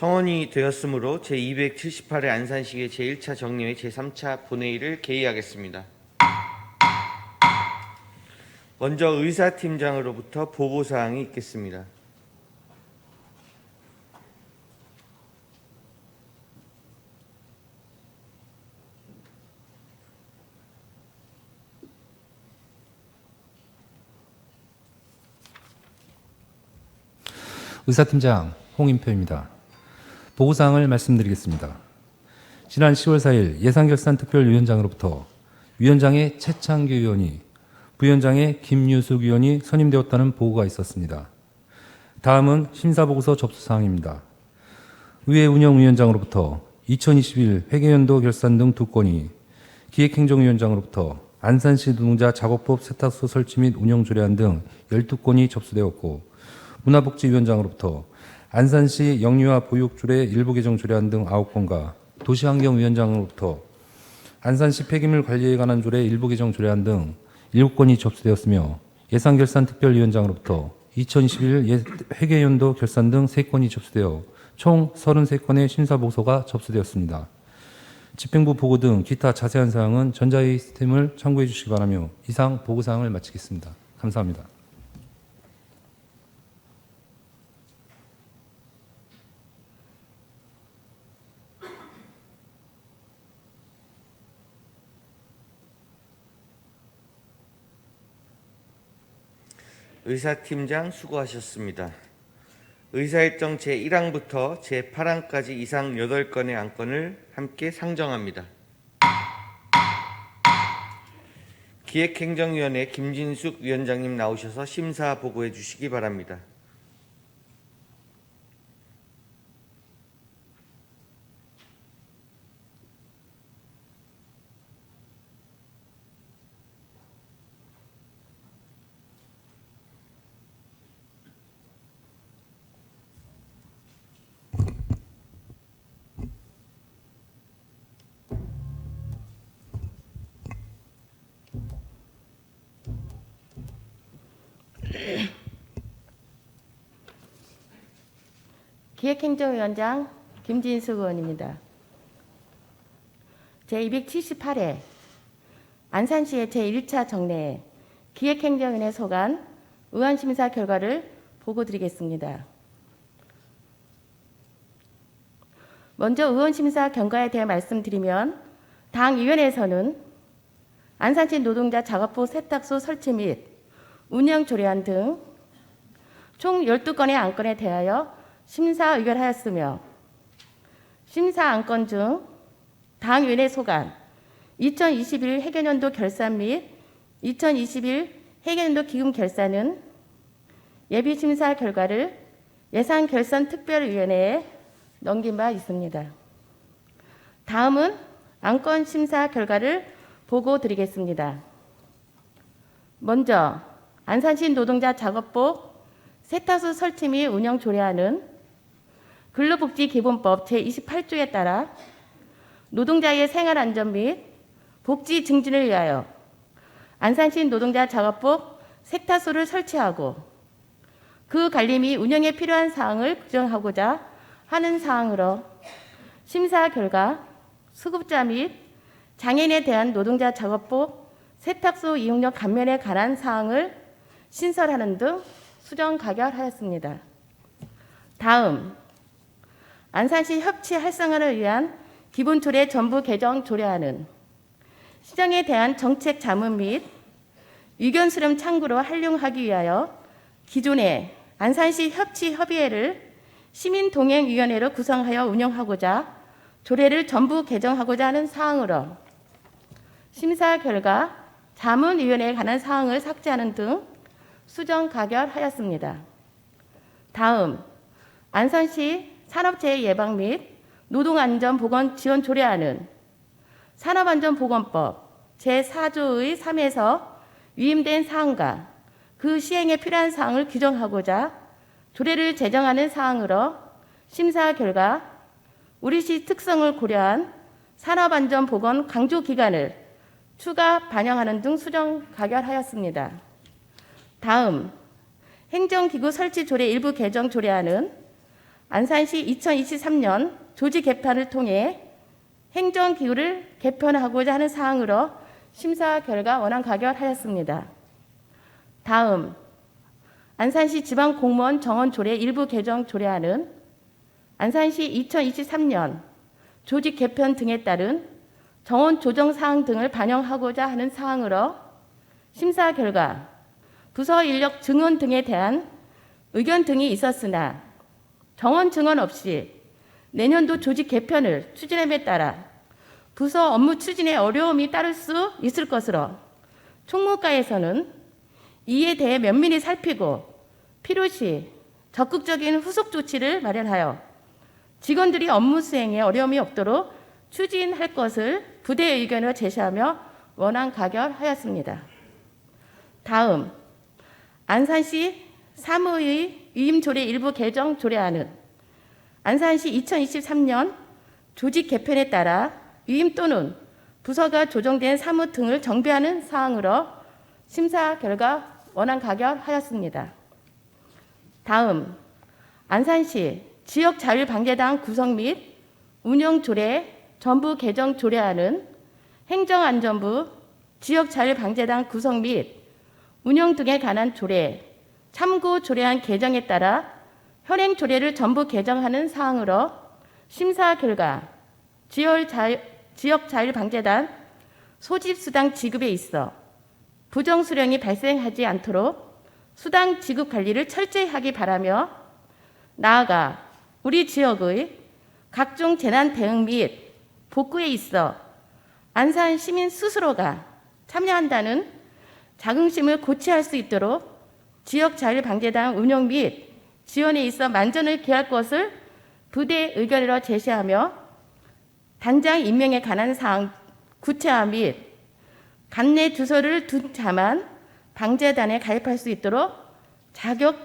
성원이 되었으므로 제278회 안산시의 제1차 정례회 제3차 본회의를 개의하겠습니다. 먼저 의사팀장으로부터 보고사항이 있겠습니다. 의사팀장 홍인표입니다. 보고사항을 말씀드리겠습니다. 지난 10월 4일 예산결산특별위원장으로부터 위원장의 최창규 의원이 부위원장의 김유숙 의원이 선임되었다는 보고가 있었습니다. 다음은 심사보고서 접수사항입니다. 의회 운영위원장으로부터 2021 회계연도 결산 등 2건이, 기획행정위원장으로부터 안산시 노동자 작업법 세탁소 설치 및 운영 조례안 등 12건이 접수되었고, 문화복지위원장으로부터 안산시 영유아 보육조례 일부 개정 조례안 등 9건과 도시환경위원장으로부터 안산시 폐기물 관리에 관한 조례 일부 개정 조례안 등 7건이 접수되었으며, 예산결산특별위원장으로부터 2021 회계연도 결산 등 3건이 접수되어 총 33건의 심사보고서가 접수되었습니다. 집행부 보고 등 기타 자세한 사항은 전자회의 시스템을 참고해 주시기 바라며 이상 보고사항을 마치겠습니다. 감사합니다. 의사팀장 수고하셨습니다. 의사일정 제1항부터 제8항까지 이상 8건의 안건을 함께 상정합니다. 기획행정위원회 김진숙 위원장님 나오셔서 심사 보고해 주시기 바랍니다. 기획행정위원장 김진숙 의원입니다. 제278회 안산시의 제1차 정례회 기획행정위원회 소관 의원심사 결과를 보고드리겠습니다. 먼저 의원심사 결과에 대해 말씀드리면, 당위원회에서는 안산시 노동자 작업복 세탁소 설치 및 운영 조례안 등 총 12건의 안건에 대하여 심사 의결하였으며, 심사 안건 중 당위원회 소관 2021 회계연도 결산 및 2021 회계연도 기금 결산은 예비심사 결과를 예산결산특별위원회에 넘긴 바 있습니다. 다음은 안건 심사 결과를 보고드리겠습니다. 먼저 안산시 노동자 작업복 세탁소 설치 및 운영 조례안은 근로복지기본법 제28조에 따라 노동자의 생활안전 및 복지 증진을 위하여 안산시 노동자 작업복 세탁소를 설치하고 그 관리 및 운영에 필요한 사항을 규정하고자 하는 사항으로, 심사 결과 수급자 및 장애인에 대한 노동자 작업복 세탁소 이용료 감면에 관한 사항을 신설하는 등 수정 가결하였습니다. 다음, 안산시 협치 활성화를 위한 기본조례 전부 개정 조례안은 시정에 대한 정책 자문 및 의견 수렴 창구로 활용하기 위하여 기존의 안산시 협치협의회를 시민동행위원회로 구성하여 운영하고자 조례를 전부 개정하고자 하는 사항으로, 심사 결과 자문위원회에 관한 사항을 삭제하는 등 수정 가결하였습니다. 다음, 안산시 산업재해 예방 및 노동안전보건 지원 조례안은 산업안전보건법 제4조의 3에서 위임된 사항과 그 시행에 필요한 사항을 규정하고자 조례를 제정하는 사항으로, 심사 결과 우리시 특성을 고려한 산업안전보건 강조기간을 추가 반영하는 등 수정 가결하였습니다. 다음, 행정기구 설치 조례 일부 개정 조례안은 안산시 2023년 조직 개편을 통해 행정기구를 개편하고자 하는 사항으로 심사 결과 원안 가결하였습니다. 다음, 안산시 지방공무원 정원조례 일부 개정 조례안은 안산시 2023년 조직 개편 등에 따른 정원 조정 사항 등을 반영하고자 하는 사항으로 심사 결과 부서 인력 증원 등에 대한 의견 등이 있었으나 정원 증원 없이 내년도 조직 개편을 추진함에 따라 부서 업무 추진에 어려움이 따를 수 있을 것으로 총무과에서는 이에 대해 면밀히 살피고 필요시 적극적인 후속 조치를 마련하여 직원들이 업무 수행에 어려움이 없도록 추진할 것을 부대의 의견을 제시하며 원안 가결하였습니다. 다음, 안산시 사무의 위임조례 일부 개정 조례안은 안산시 2023년 조직 개편에 따라 위임 또는 부서가 조정된 사무 등을 정비하는 사항으로 심사 결과 원안 가결하였습니다. 다음, 안산시 지역자율방재단 구성 및 운영조례 전부 개정 조례안은 행정안전부 지역자율방재단 구성 및 운영 등에 관한 조례, 참고 조례안 개정에 따라 현행 조례를 전부 개정하는 사항으로 심사 결과 지역자율방재단 소집수당 지급에 있어 부정수령이 발생하지 않도록 수당 지급 관리를 철저히 하기 바라며 나아가 우리 지역의 각종 재난 대응 및 복구에 있어 안산 시민 스스로가 참여한다는 자긍심을 고취할 수 있도록 지역자율방재단 운영 및 지원에 있어 만전을 기할 것을 부대 의견으로 제시하며 단장 임명에 관한 사항 구체화 및 관내 주소를 둔 자만 방재단에 가입할 수 있도록 자격을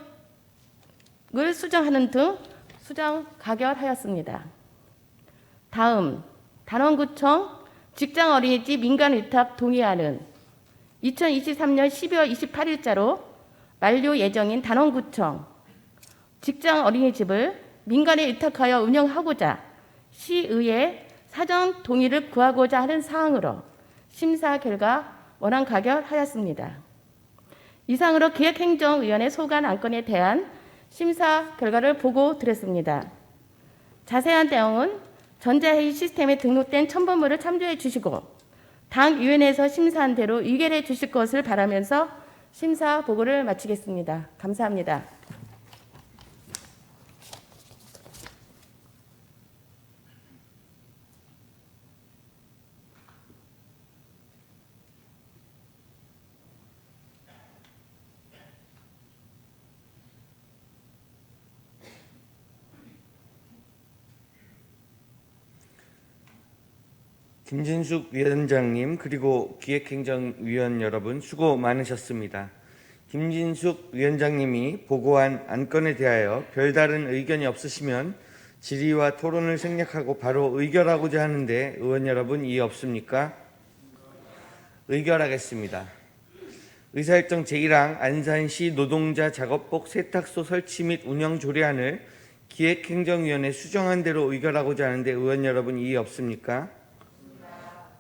수정하는 등 수정 가결하였습니다. 다음, 단원구청 직장어린이집 민간위탁 동의안은 2023년 12월 28일자로 만료 예정인 단원구청 직장어린이집을 민간에 위탁하여 운영하고자 시의회 사전 동의를 구하고자 하는 사항으로 심사 결과 원안 가결하였습니다. 이상으로 기획행정위원회 소관 안건에 대한 심사 결과를 보고 드렸습니다. 자세한 내용은 전자회의 시스템에 등록된 첨부물을 참조해 주시고 당 위원회에서 심사한 대로 의결해 주실 것을 바라면서 심사 보고를 마치겠습니다. 감사합니다. 김진숙 위원장님 그리고 기획행정위원 여러분 수고 많으셨습니다. 김진숙 위원장님이 보고한 안건에 대하여 별다른 의견이 없으시면 질의와 토론을 생략하고 바로 의결하고자 하는데 의원 여러분 이의 없습니까? 의결하겠습니다. 의사일정 제1항 안산시 노동자 작업복 세탁소 설치 및 운영 조례안을 기획행정위원회 수정한 대로 의결하고자 하는데 의원 여러분 이의 없습니까?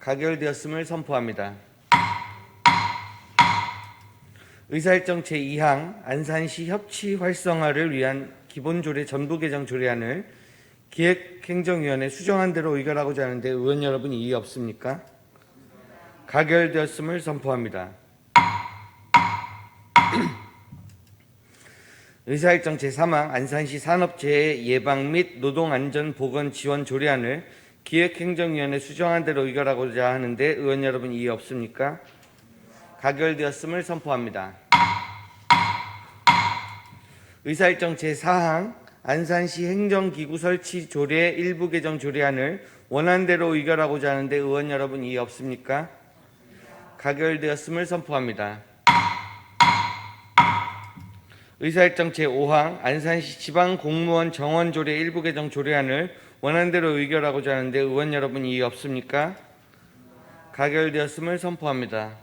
가결되었음을 선포합니다. 의사일정 제2항 안산시 협치 활성화를 위한 기본조례 전부 개정 조례안을 기획행정위원회 수정한 대로 의결하고자 하는데 의원 여러분 이의 없습니까? 가결되었음을 선포합니다. 의사일정 제3항 안산시 산업재해 예방 및 노동안전보건 지원 조례안을 기획행정위원회 수정한 대로 의결하고자 하는데 의원 여러분 이의 없습니까? 가결되었음을 선포합니다. 의사일정 제4항 안산시 행정기구 설치 조례 일부 개정 조례안을 원안대로 의결하고자 하는데 의원 여러분 이의 없습니까? 가결되었음을 선포합니다. 의사일정 제5항 안산시 지방공무원 정원조례 일부 개정 조례안을 원안대로 의결하고자 하는데 의원 여러분 이의 없습니까? 가결되었음을 선포합니다.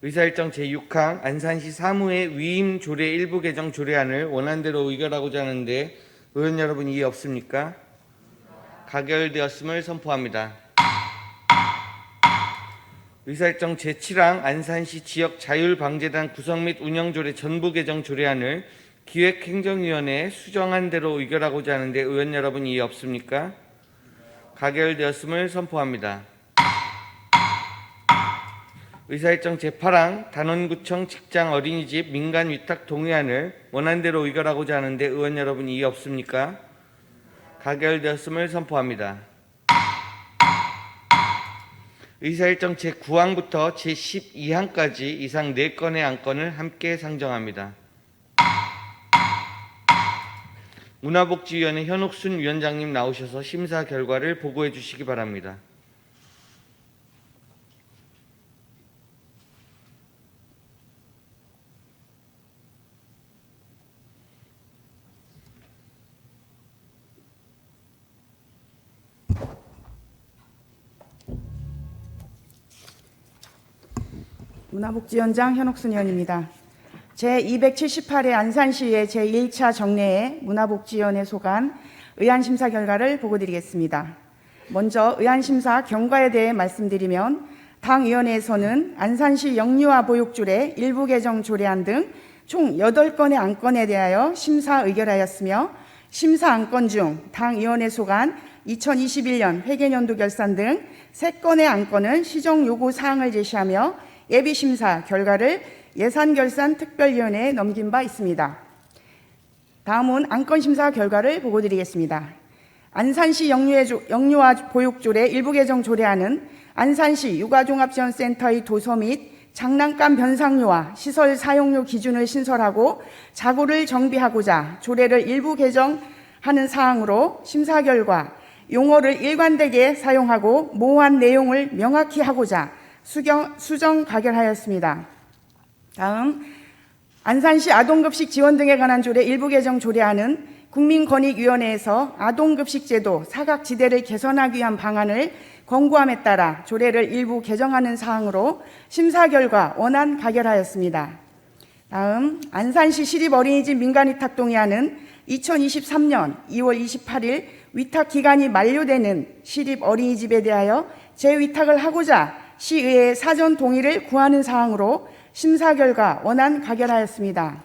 의사일정 제6항 안산시 사무의 위임 조례 일부 개정 조례안을 원안대로 의결하고자 하는데 의원 여러분 이의 없습니까? 가결되었음을 선포합니다. 의사일정 제7항 안산시 지역 자율방재단 구성 및 운영 조례 전부 개정 조례안을 기획행정위원회에 수정한 대로 의결하고자 하는데 의원 여러분 이의 없습니까? 가결되었음을 선포합니다. 의사일정 제8항 단원구청 직장 어린이집 민간 위탁 동의안을 원안대로 의결하고자 하는데 의원 여러분 이의 없습니까? 가결되었음을 선포합니다. 의사일정 제9항부터 제12항까지 이상 4건의 안건을 함께 상정합니다. 문화복지위원회 현옥순 위원장님 나오셔서 심사 결과를 보고해 주시기 바랍니다. 문화복지위원장 현옥순 의원입니다. 제278회 안산시의 제1차 정례에 문화복지위원회 소관 의안심사 결과를 보고드리겠습니다. 먼저 의안심사 경과에 대해 말씀드리면 당위원회에서는 안산시 영유아 보육조례 일부 개정 조례안 등 총 8건의 안건에 대하여 심사 의결하였으며 심사 안건 중 당위원회 소관 2021년 회계연도 결산 등 3건의 안건은 시정 요구 사항을 제시하며 예비심사 결과를 예산결산특별위원회에 넘긴 바 있습니다. 다음은 안건심사 결과를 보고드리겠습니다. 안산시 영유아 보육조례 일부 개정 조례안은 안산시 육아종합지원센터의 도서 및 장난감 변상료와 시설 사용료 기준을 신설하고 자구를 정비하고자 조례를 일부 개정하는 사항으로 심사 결과 용어를 일관되게 사용하고 모호한 내용을 명확히 하고자 수정 가결하였습니다. 다음 안산시 아동급식 지원 등에 관한 조례 일부 개정 조례안은 국민권익위원회에서 아동급식제도 사각지대를 개선하기 위한 방안을 권고함에 따라 조례를 일부 개정하는 사항으로 심사 결과 원안 가결하였습니다. 다음 안산시 시립어린이집 민간위탁동의안은 2023년 2월 28일 위탁기간이 만료되는 시립어린이집에 대하여 재위탁을 하고자 시의회의 사전 동의를 구하는 사항으로 심사 결과 원안 가결하였습니다.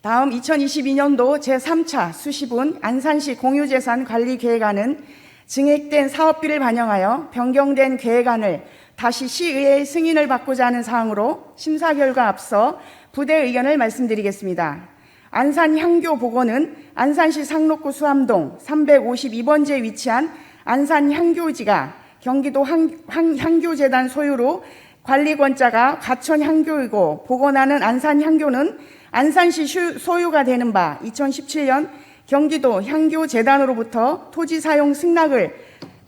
다음 2022년도 제3차 수시분 안산시 공유재산 관리계획안은 증액된 사업비를 반영하여 변경된 계획안을 다시 시의회의 승인을 받고자 하는 사항으로 심사 결과 앞서 부대 의견을 말씀드리겠습니다. 안산향교보건은 안산시 상록구 수암동 352번지에 위치한 안산향교지가 경기도 향교재단 소유로 관리권자가 가천향교이고 보건하는 안산향교는 안산시 소유가 되는 바 2017년 경기도 향교재단으로부터 토지 사용 승낙을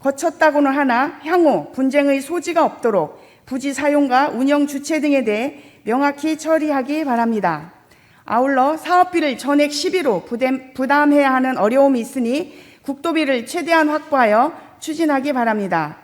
거쳤다고는 하나 향후 분쟁의 소지가 없도록 부지 사용과 운영 주체 등에 대해 명확히 처리하기 바랍니다. 아울러 사업비를 전액 시비로 부담해야 하는 어려움이 있으니 국도비를 최대한 확보하여 추진하기 바랍니다.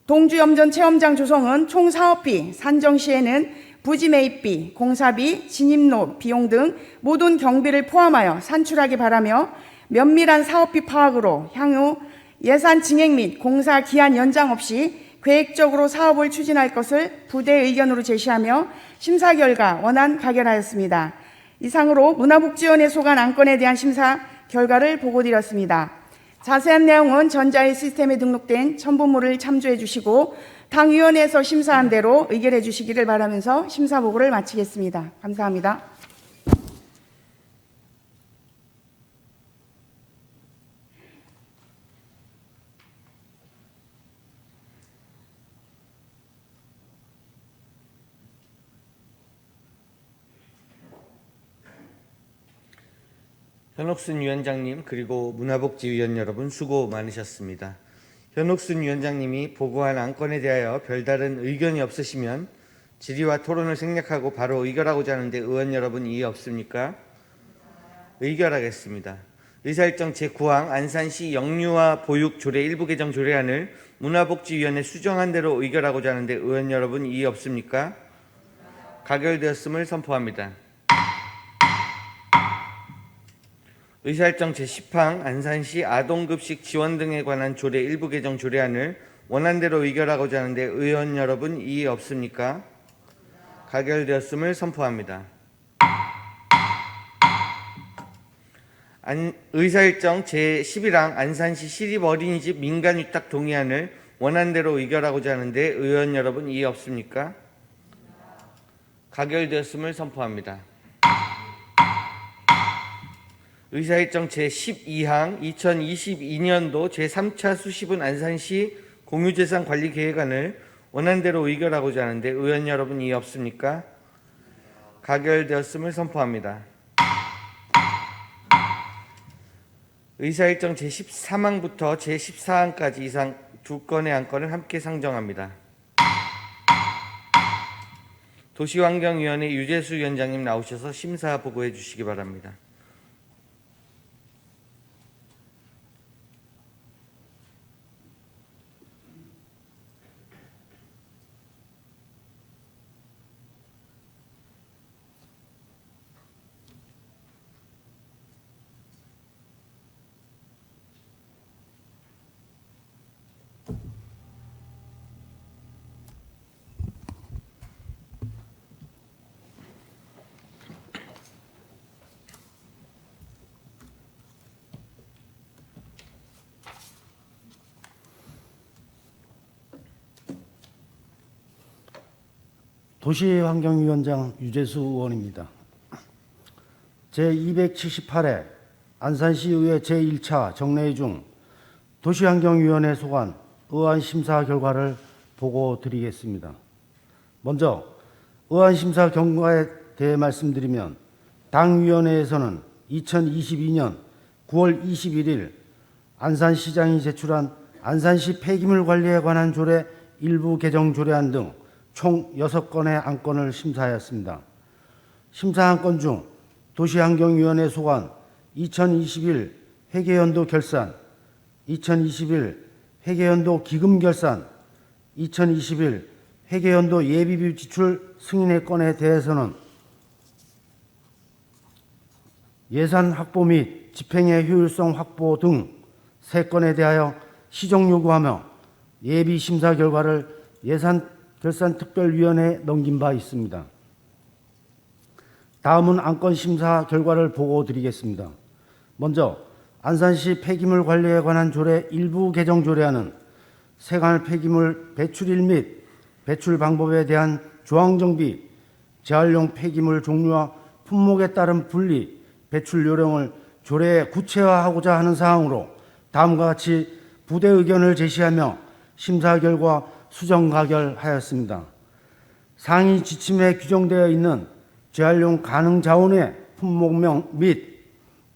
동주염전 체험장 조성은 총 사업비 산정 시에는 부지 매입비, 공사비, 진입로 비용 등 모든 경비를 포함하여 산출하기 바라며 면밀한 사업비 파악으로 향후 예산 증액 및 공사 기한 연장 없이 계획적으로 사업을 추진할 것을 부대 의견으로 제시하며 심사 결과 원안 가결하였습니다. 이상으로 문화복지위원회 소관 안건에 대한 심사 결과를 보고드렸습니다. 자세한 내용은 전자의 시스템에 등록된 첨부물을 참조해 주시고 당위원회에서 심사한 대로 의결해 주시기를 바라면서 심사 보고를 마치겠습니다. 감사합니다. 현옥순 위원장님 그리고 문화복지위원 여러분 수고 많으셨습니다. 현옥순 위원장님이 보고한 안건에 대하여 별다른 의견이 없으시면 질의와 토론을 생략하고 바로 의결하고자 하는데 의원 여러분 이의 없습니까? 의결하겠습니다. 의사일정 제9항 안산시 영유아 보육 조례 일부 개정 조례안을 문화복지위원회 수정한 대로 의결하고자 하는데 의원 여러분 이의 없습니까? 가결되었음을 선포합니다. 의사일정 제10항 안산시 아동급식 지원 등에 관한 조례 일부 개정 조례안을 원안대로 의결하고자 하는데 의원 여러분 이의 없습니까? 가결되었음을 선포합니다. 의사일정 제11항 안산시 시립어린이집 민간위탁 동의안을 원안대로 의결하고자 하는데 의원 여러분 이의 없습니까? 가결되었음을 선포합니다. 의사일정 제12항 2022년도 제3차 수시분 안산시 공유재산관리계획안을 원안대로 의결하고자 하는데 의원 여러분 이의 없습니까? 가결되었음을 선포합니다. 의사일정 제13항부터 제14항까지 이상 두 건의 안건을 함께 상정합니다. 도시환경위원회 유재수 위원장님 나오셔서 심사 보고해 주시기 바랍니다. 도시환경위원장 유재수 의원입니다. 제278회 안산시의회 제1차 정례회 중 도시환경위원회 소관 의안 심사 결과를 보고 드리겠습니다. 먼저 의안 심사 결과에 대해 말씀드리면 당위원회에서는 2022년 9월 21일 안산시장이 제출한 안산시 폐기물 관리에 관한 조례 일부 개정 조례안 등 총 6건의 안건을 심사하였습니다. 심사 안건 중 도시환경위원회 소관 2021 회계연도 결산, 2021 회계연도 기금 결산, 2021 회계연도 예비비 지출 승인의 건에 대해서는 예산 확보 및 집행의 효율성 확보 등 3건에 대하여 시정 요구하며 예비 심사 결과를 예산결산특별위원회에 넘긴 바 있습니다. 다음은 안건 심사 결과를 보고 드리겠습니다. 먼저 안산시 폐기물 관리에 관한 조례 일부 개정 조례안은 생활 폐기물 배출일 및 배출 방법에 대한 조항 정비, 재활용 폐기물 종류와 품목에 따른 분리, 배출 요령을 조례에 구체화하고자 하는 사항으로 다음과 같이 부대 의견을 제시하며 심사 결과 수정 가결하였습니다. 상위 지침에 규정되어 있는 재활용 가능 자원의 품목명 및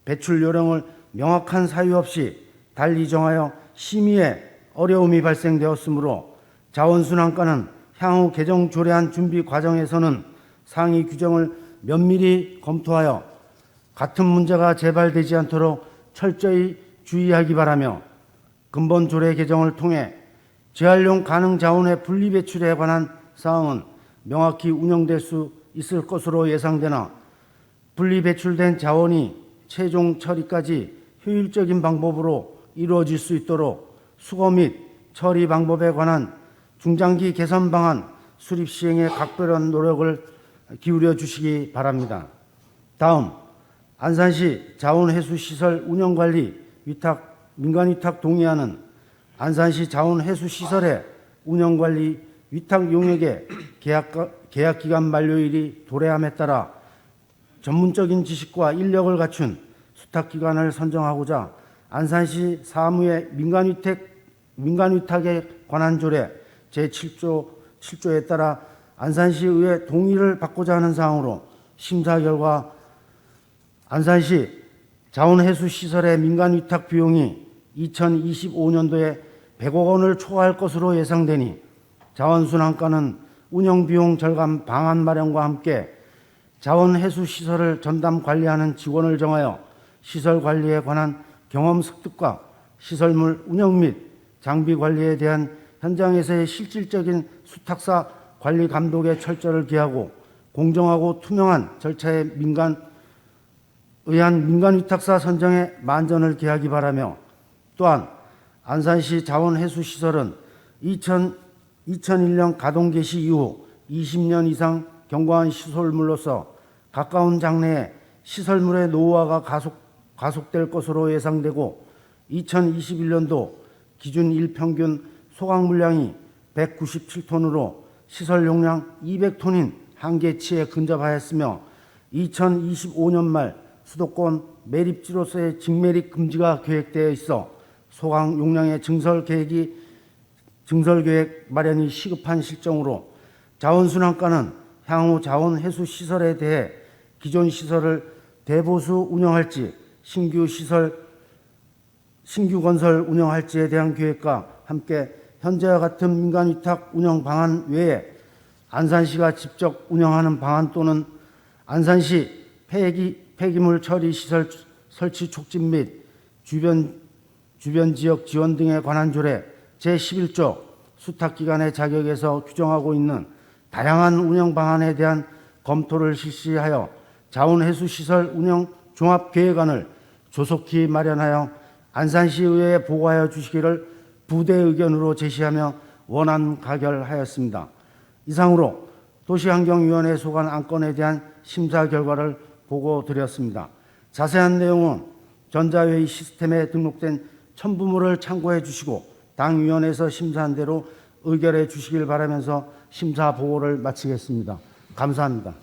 배출 요령을 명확한 사유 없이 달리 정하여 심의에 어려움이 발생되었으므로 자원순환과는 향후 개정 조례안 준비 과정에서는 상위 규정을 면밀히 검토하여 같은 문제가 재발되지 않도록 철저히 주의하기 바라며 근본 조례 개정을 통해 재활용 가능 자원의 분리 배출에 관한 사항은 명확히 운영될 수 있을 것으로 예상되나 분리 배출된 자원이 최종 처리까지 효율적인 방법으로 이루어질 수 있도록 수거 및 처리 방법에 관한 중장기 개선 방안 수립 시행에 각별한 노력을 기울여 주시기 바랍니다. 다음 안산시 자원회수시설 운영관리 민간위탁 동의안은 안산시 자원회수시설의 운영관리 위탁 용역의 계약기간 만료일이 도래함에 따라 전문적인 지식과 인력을 갖춘 수탁기관을 선정하고자 안산시 사무의 민간위탁에 관한 조례 제7조에 따라 안산시의회 동의를 받고자 하는 사항으로 심사 결과 안산시 자원회수시설의 민간위탁 비용이 2025년도에 100억 원을 초과할 것으로 예상되니 자원순환과는 운영비용 절감 방안 마련과 함께 자원회수시설을 전담 관리하는 직원을 정하여 시설 관리에 관한 경험 습득과 시설물 운영 및 장비 관리에 대한 현장에서의 실질적인 수탁사 관리 감독에 철저를 기하고 공정하고 투명한 절차에 의한 민간위탁사 선정에 만전을 기하기 바라며, 또한 안산시 자원해수시설은 2001년 가동 개시 이후 20년 이상 경과한 시설물로서 가까운 장래에 시설물의 노후화가 가속될 것으로 예상되고, 2021년도 기준 일평균 소각 물량이 197톤으로 시설 용량 200톤인 한계치에 근접하였으며, 2025년 말 수도권 매립지로서의 직매립 금지가 계획되어 있어 소각 용량의 증설 계획 마련이 시급한 실정으로, 자원순환과는 향후 자원해수시설에 대해 기존 시설을 대보수 운영할지 신규 건설 운영할지에 대한 계획과 함께 현재와 같은 민간위탁 운영 방안 외에 안산시가 직접 운영하는 방안 또는 안산시 폐기물 처리 시설 설치 촉진 및 주변 지역 지원 등에 관한 조례 제11조 수탁기관의 자격에서 규정하고 있는 다양한 운영 방안에 대한 검토를 실시하여 자원해수시설 운영 종합계획안을 조속히 마련하여 안산시의회에 보고하여 주시기를 부대 의견으로 제시하며 원안 가결하였습니다. 이상으로 도시환경위원회 소관 안건에 대한 심사 결과를 보고드렸습니다. 자세한 내용은 전자회의 시스템에 등록된 첨부물을 참고해 주시고 당위원회에서 심사한 대로 의결해 주시길 바라면서 심사 보고를 마치겠습니다. 감사합니다.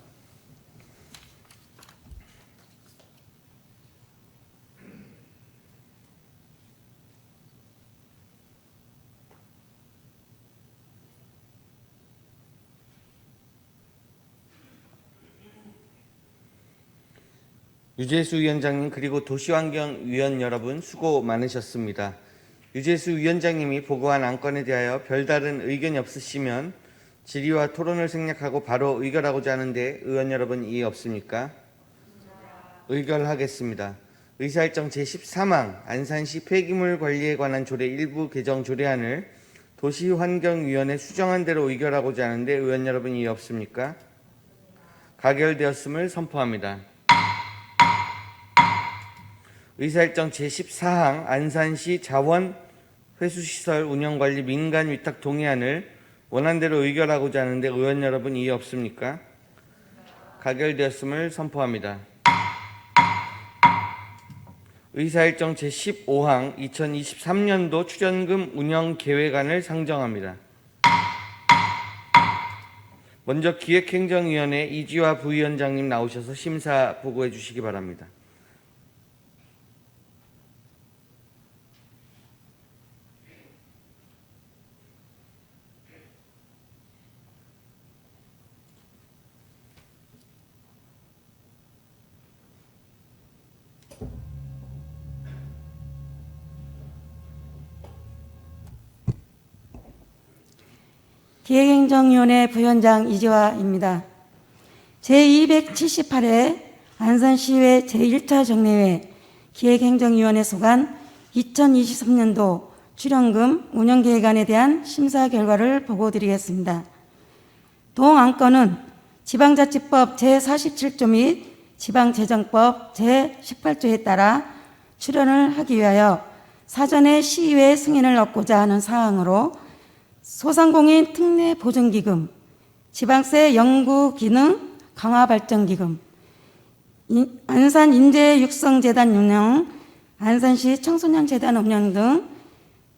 유재수 위원장님 그리고 도시환경위원 여러분 수고 많으셨습니다. 유재수 위원장님이 보고한 안건에 대하여 별다른 의견이 없으시면 질의와 토론을 생략하고 바로 의결하고자 하는데 의원 여러분 이의 없습니까? 의결하겠습니다. 의사일정 제13항 안산시 폐기물 관리에 관한 조례 일부 개정 조례안을 도시환경위원회 수정한 대로 의결하고자 하는데 의원 여러분 이의 없습니까? 가결되었음을 선포합니다. 의사일정 제14항 안산시 자원 회수시설 운영관리 민간위탁 동의안을 원안대로 의결하고자 하는데 의원 여러분 이의 없습니까? 가결되었음을 선포합니다. 의사일정 제15항 2023년도 출연금 운영계획안을 상정합니다. 먼저 기획행정위원회 이지화 부위원장님 나오셔서 심사 보고해 주시기 바랍니다. 기획행정위원회 부위원장 이지화입니다. 제278회 안산시의회 제1차 정례회 기획행정위원회 소관 2023년도 출연금 운영계획안에 대한 심사 결과를 보고드리겠습니다. 동안건은 지방자치법 제47조 및 지방재정법 제18조에 따라 출연을 하기 위하여 사전에 시의회 승인을 얻고자 하는 사항으로 소상공인 특례보증기금, 지방세 연구기능 강화발전기금, 안산인재육성재단 운영, 안산시 청소년재단 운영 등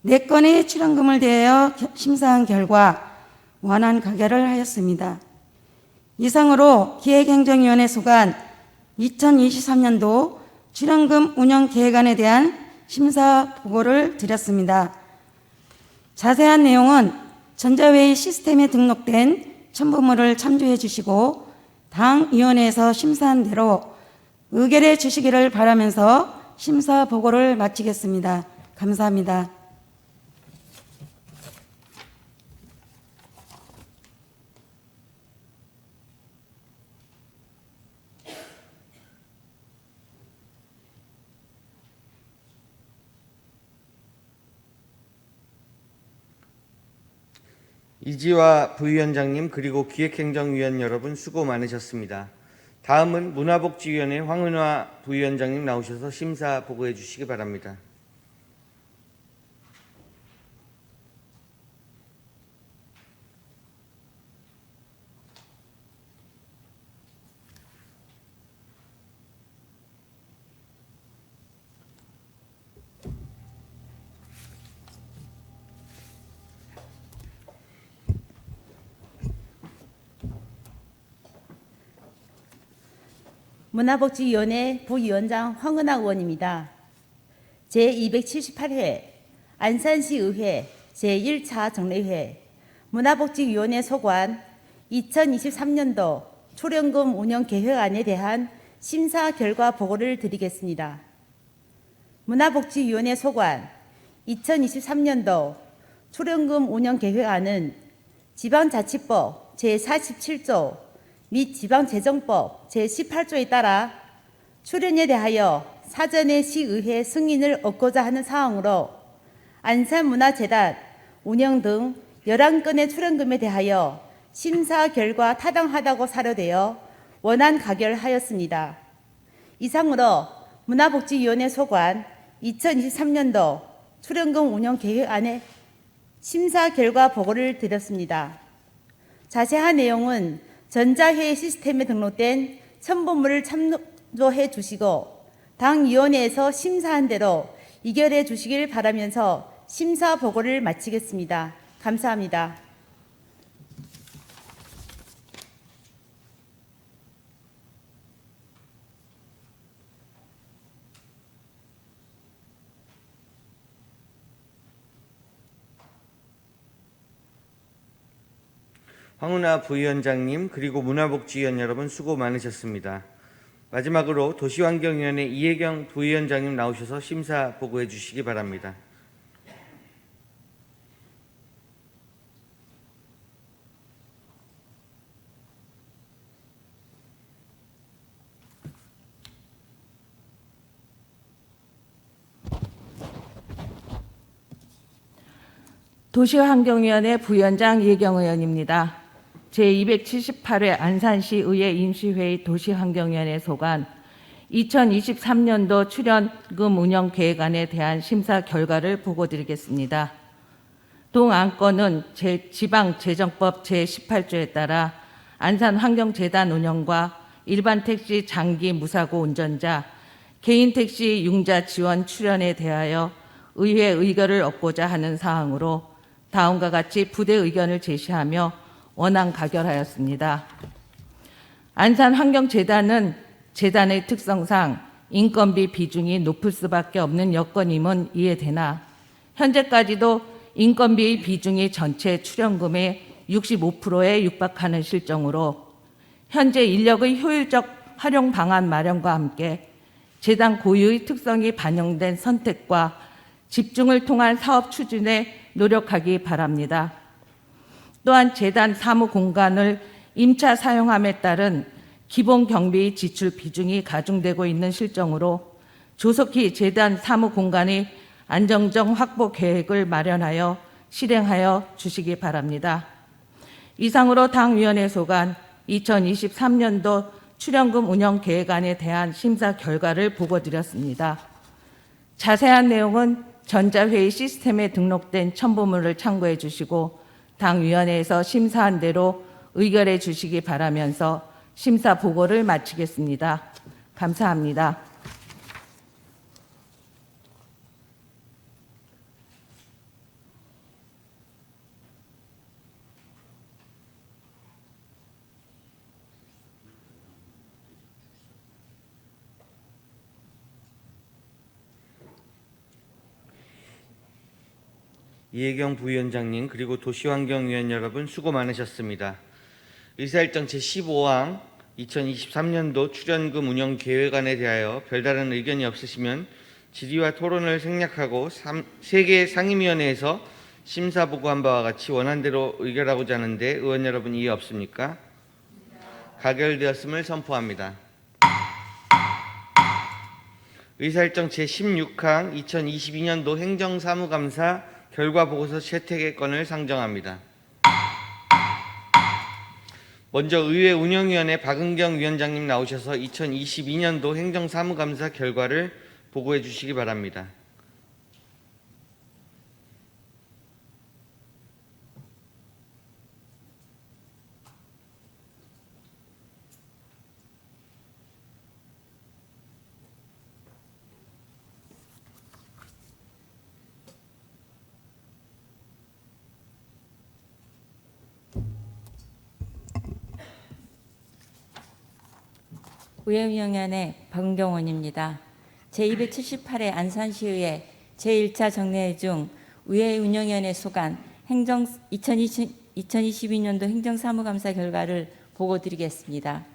4건의 출연금을 대하여 심사한 결과 원안 가결을 하였습니다. 이상으로 기획행정위원회 소관 2023년도 출연금 운영계획안에 대한 심사 보고를 드렸습니다. 자세한 내용은 전자회의 시스템에 등록된 첨부물을 참조해 주시고 당위원회에서 심사한 대로 의결해 주시기를 바라면서 심사 보고를 마치겠습니다. 감사합니다. 이지화 부위원장님 그리고 기획행정위원 여러분 수고 많으셨습니다. 다음은 문화복지위원회 황은화 부위원장님 나오셔서 심사 보고해 주시기 바랍니다. 문화복지위원회 부위원장 황은하 의원입니다. 제278회 안산시의회 제1차 정례회 문화복지위원회 소관 2023년도 출연금 운영 계획안에 대한 심사 결과 보고를 드리겠습니다. 문화복지위원회 소관 2023년도 출연금 운영 계획안은 지방자치법 제47조 및 지방재정법 제18조에 따라 출연에 대하여 사전에 시의회 승인을 얻고자 하는 사항으로 안산문화재단 운영 등 11건의 출연금에 대하여 심사 결과 타당하다고 사료되어 원안 가결하였습니다. 이상으로 문화복지위원회 소관 2023년도 출연금 운영 계획안의 심사 결과 보고를 드렸습니다. 자세한 내용은 전자회의 시스템에 등록된 첨부물을 참조해 주시고 당위원회에서 심사한 대로 의결해 주시길 바라면서 심사 보고를 마치겠습니다. 감사합니다. 황은하 부위원장님 그리고 문화복지위원 여러분 수고 많으셨습니다. 마지막으로 도시환경위원회 이혜경 부위원장님 나오셔서 심사 보고해 주시기 바랍니다. 도시환경위원회 부위원장 이혜경 의원입니다. 제278회 안산시의회 임시회의 도시환경위원회 소관 2023년도 출연금 운영 계획안에 대한 심사 결과를 보고드리겠습니다. 동 안건은 지방재정법 제18조에 따라 안산환경재단 운영과 일반 택시 장기 무사고 운전자, 개인 택시 융자 지원 출연에 대하여 의회 의결을 얻고자 하는 사항으로 다음과 같이 부대 의견을 제시하며 원안 가결하였습니다. 안산환경재단은 재단의 특성상 인건비 비중이 높을 수밖에 없는 여건임은 이해되나 현재까지도 인건비의 비중이 전체 출연금의 65%에 육박하는 실정으로 현재 인력의 효율적 활용 방안 마련과 함께 재단 고유의 특성이 반영된 선택과 집중을 통한 사업 추진에 노력하기 바랍니다. 또한 재단 사무 공간을 임차 사용함에 따른 기본 경비 지출 비중이 가중되고 있는 실정으로 조속히 재단 사무 공간의 안정적 확보 계획을 마련하여 실행하여 주시기 바랍니다. 이상으로 당위원회 소관 2023년도 출연금 운영 계획안에 대한 심사 결과를 보고드렸습니다. 자세한 내용은 전자회의 시스템에 등록된 첨부물을 참고해 주시고 당위원회에서 심사한 대로 의결해 주시기 바라면서 심사 보고를 마치겠습니다. 감사합니다. 이혜경 부위원장님 그리고 도시환경위원 여러분 수고 많으셨습니다. 의사일정 제15항 2023년도 출연금 운영 계획안에 대하여 별다른 의견이 없으시면 질의와 토론을 생략하고 3개 상임위원회에서 심사 보고한 바와 같이 원안대로 의결하고자 하는데 의원 여러분 이해 없습니까? 가결되었음을 선포합니다. 의사일정 제16항 2022년도 행정사무감사 결과 보고서 채택의 건을 상정합니다. 먼저 의회 운영위원회 박은경 위원장님 나오셔서 2022년도 행정사무감사 결과를 보고해 주시기 바랍니다. 의회운영위원회 박은경 의원입니다. 제278회 안산시의회 제1차 정례회 중 의회운영위원회 소관 2022년도 행정사무감사 결과를 보고드리겠습니다.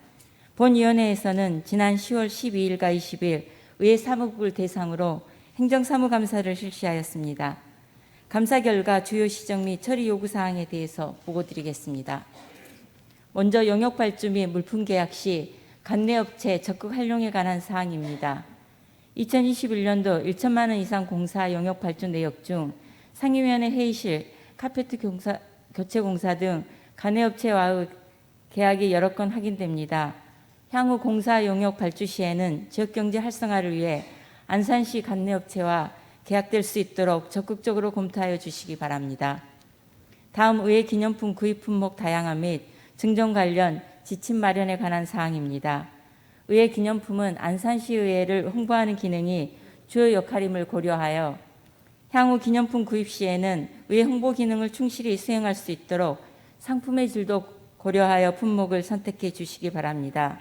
본위원회에서는 지난 10월 12일과 20일 의회 사무국을 대상으로 행정사무감사를 실시하였습니다. 감사 결과 주요 시정 및 처리 요구사항에 대해서 보고드리겠습니다. 먼저 용역발주 및 물품계약 시 관내업체 적극 활용에 관한 사항입니다. 2021년도 1천만 원 이상 공사 용역 발주 내역 중 상임위원회 회의실, 카페트 교체 공사 등 관내업체와의 계약이 여러 건 확인됩니다. 향후 공사 용역 발주 시에는 지역경제 활성화를 위해 안산시 관내업체와 계약될 수 있도록 적극적으로 검토하여 주시기 바랍니다. 다음 의회 기념품 구입 품목 다양화 및 증정 관련 지침 마련에 관한 사항입니다. 의회 기념품은 안산시의회를 홍보하는 기능이 주요 역할임을 고려하여 향후 기념품 구입 시에는 의회 홍보 기능을 충실히 수행할 수 있도록 상품의 질도 고려하여 품목을 선택해 주시기 바랍니다.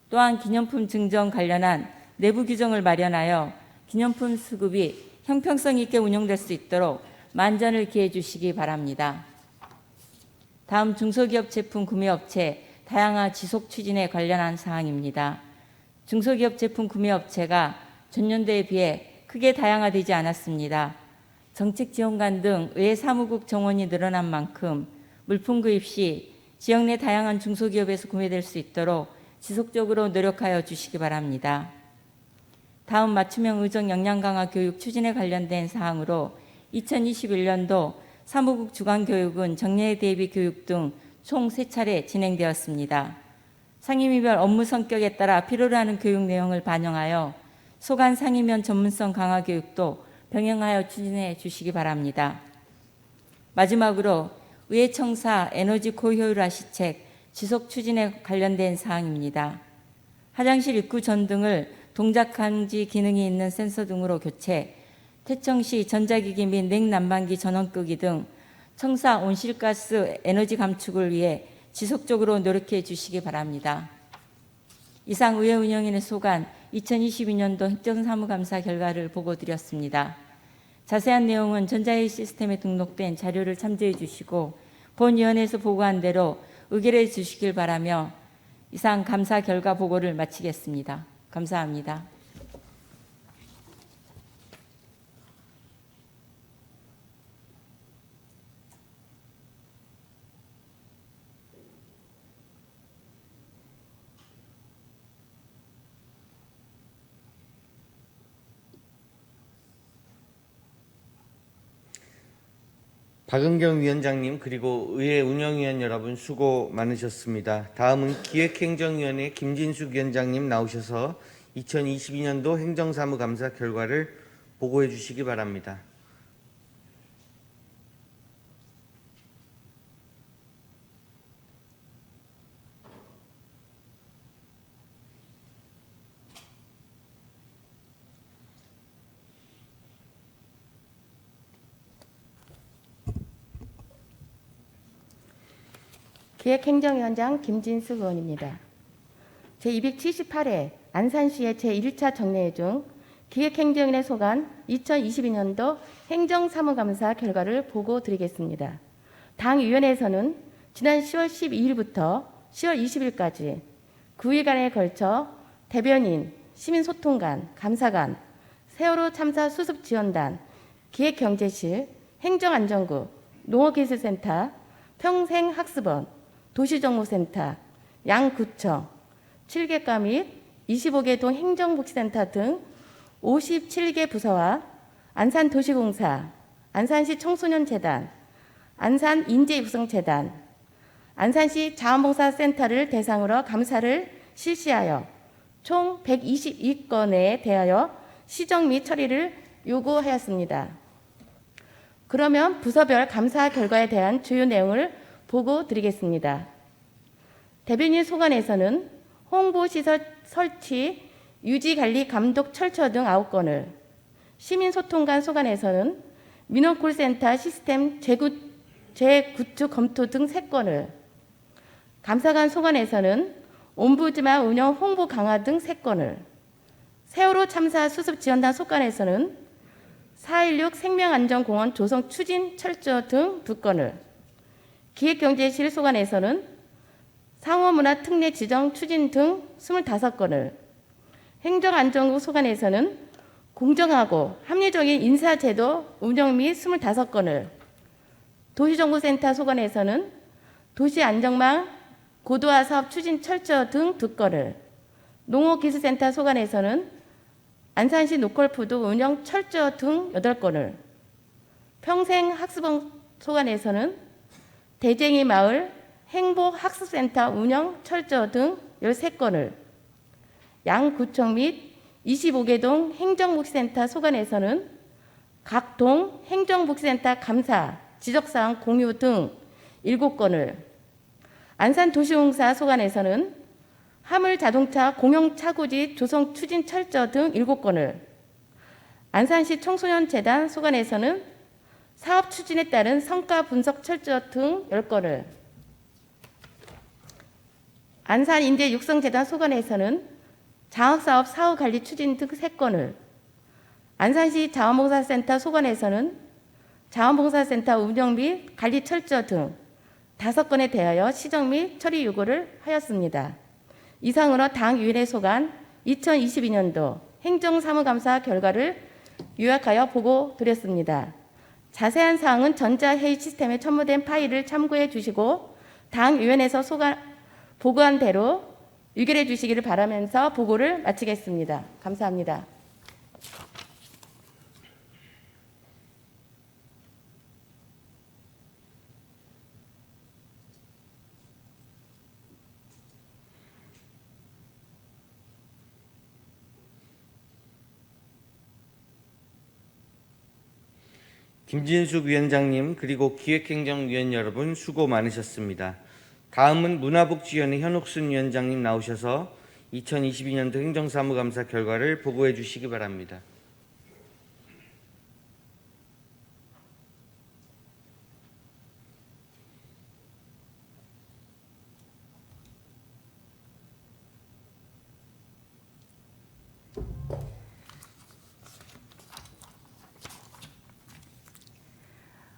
또한 기념품 증정 관련한 내부 규정을 마련하여 기념품 수급이 형평성 있게 운영될 수 있도록 만전을 기해 주시기 바랍니다. 다음 중소기업 제품 구매업체 다양화 지속 추진에 관련한 사항입니다. 중소기업 제품 구매업체가 전년도에 비해 크게 다양화되지 않았습니다. 정책지원관 등 의회 사무국 정원이 늘어난 만큼 물품 구입 시 지역 내 다양한 중소기업에서 구매될 수 있도록 지속적으로 노력하여 주시기 바랍니다. 다음 맞춤형 의정 역량 강화 교육 추진에 관련된 사항으로 2021년도 사무국 주관교육은 정례 대비 교육 등 총 3차례 진행되었습니다. 상임위별 업무 성격에 따라 필요로 하는 교육 내용을 반영하여 소관 상임위원 전문성 강화 교육도 병행하여 추진해 주시기 바랍니다. 마지막으로 의회청사 에너지 고효율화 시책 지속 추진에 관련된 사항입니다. 화장실 입구 전등을 동작 감지 기능이 있는 센서 등으로 교체, 퇴청 시 전자기기 및 냉난방기 전원 끄기 등 청사 온실가스 에너지 감축을 위해 지속적으로 노력해 주시기 바랍니다. 이상 의회 운영위원회 소관 2022년도 행정사무감사 결과를 보고드렸습니다. 자세한 내용은 전자회의 시스템에 등록된 자료를 참조해 주시고 본위원회에서 보고한 대로 의결해 주시길 바라며 이상 감사 결과 보고를 마치겠습니다. 감사합니다. 박은경 위원장님 그리고 의회 운영위원 여러분 수고 많으셨습니다. 다음은 기획행정위원회 김진숙 위원장님 나오셔서 2022년도 행정사무감사 결과를 보고해 주시기 바랍니다. 기획행정위원장 김진숙 의원입니다. 제278회 안산시의 제1차 정례회 중 기획행정위원회 소관 2022년도 행정사무감사 결과를 보고드리겠습니다. 당위원회에서는 지난 10월 12일부터 10월 20일까지 9일간에 걸쳐 대변인, 시민소통관, 감사관, 세월호 참사 수습지원단, 기획경제실, 행정안전국, 농어기술센터, 평생학습원, 도시정보센터, 양구청, 7개과 및 25개 동 행정복지센터 등 57개 부서와 안산도시공사, 안산시 청소년재단, 안산인재육성재단, 안산시 자원봉사센터를 대상으로 감사를 실시하여 총 122건에 대하여 시정 및 처리를 요구하였습니다. 그러면 부서별 감사 결과에 대한 주요 내용을 보고 드리겠습니다. 대변인 소관에서는 홍보시설 설치, 유지관리 감독 철저 등 9건을, 시민소통관 소관에서는 민원콜센터 시스템 재구축 검토 등 3건을, 감사관 소관에서는 옴부즈만 운영 홍보 강화 등 3건을, 세월호 참사 수습 지원단 소관에서는 4.16 생명안전공원 조성 추진 철저 등 2건을, 기획경제실 소관에서는 상호문화 특례 지정 추진 등 25건을, 행정안전국 소관에서는 공정하고 합리적인 인사제도 운영 및 25건을, 도시정보센터 소관에서는 도시안전망 고도화 사업 추진 철저 등 2건을, 농업기술센터 소관에서는 안산시 노컬푸드 운영 철저 등 8건을, 평생학습원 소관에서는 대쟁이 마을 행복학습센터 운영 철저 등 13건을, 양구청 및 25개동 행정복지센터 소관에서는 각 동 행정복지센터 감사, 지적사항 공유 등 7건을, 안산도시공사 소관에서는 화물자동차 공용차고지 조성 추진 철저 등 7건을, 안산시 청소년재단 소관에서는 사업 추진에 따른 성과 분석 철저 등 10건을, 안산인재육성재단 소관에서는 장학사업 사후관리 추진 등 3건을, 안산시 자원봉사센터 소관에서는 자원봉사센터 운영 및 관리 철저 등 5건에 대하여 시정 및 처리 요구를 하였습니다. 이상으로 당위원회 소관 2022년도 행정사무감사 결과를 요약하여 보고 드렸습니다. 자세한 사항은 전자회의 시스템에 첨부된 파일을 참고해 주시고 당위원회에서 보고한 대로 의결해 주시기를 바라면서 보고를 마치겠습니다. 감사합니다. 김진숙 위원장님 그리고 기획행정위원 여러분 수고 많으셨습니다. 다음은 문화복지위원회 현옥순 위원장님 나오셔서 2022년도 행정사무감사 결과를 보고해 주시기 바랍니다.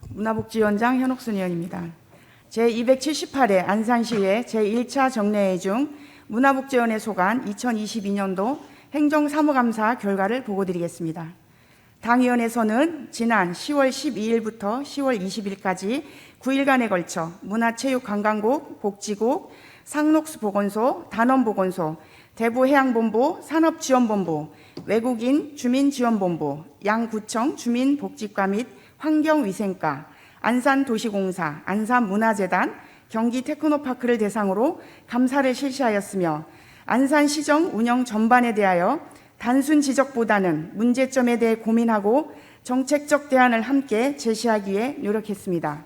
문화복지위원장 현옥순 의원입니다. 제278회 안산시의 제1차 정례회 중 문화복지위원회 소관 2022년도 행정사무감사 결과를 보고드리겠습니다. 당위원회에서는 지난 10월 12일부터 10월 20일까지 9일간에 걸쳐 문화체육관광국, 복지국, 상록수보건소, 단원보건소, 대구해양본부, 산업지원본부, 외국인 주민지원본부, 양구청 주민복지과 및 환경위생과, 안산도시공사, 안산문화재단, 경기테크노파크를 대상으로 감사를 실시하였으며 안산시정 운영 전반에 대하여 단순 지적보다는 문제점에 대해 고민하고 정책적 대안을 함께 제시하기 위해 노력했습니다.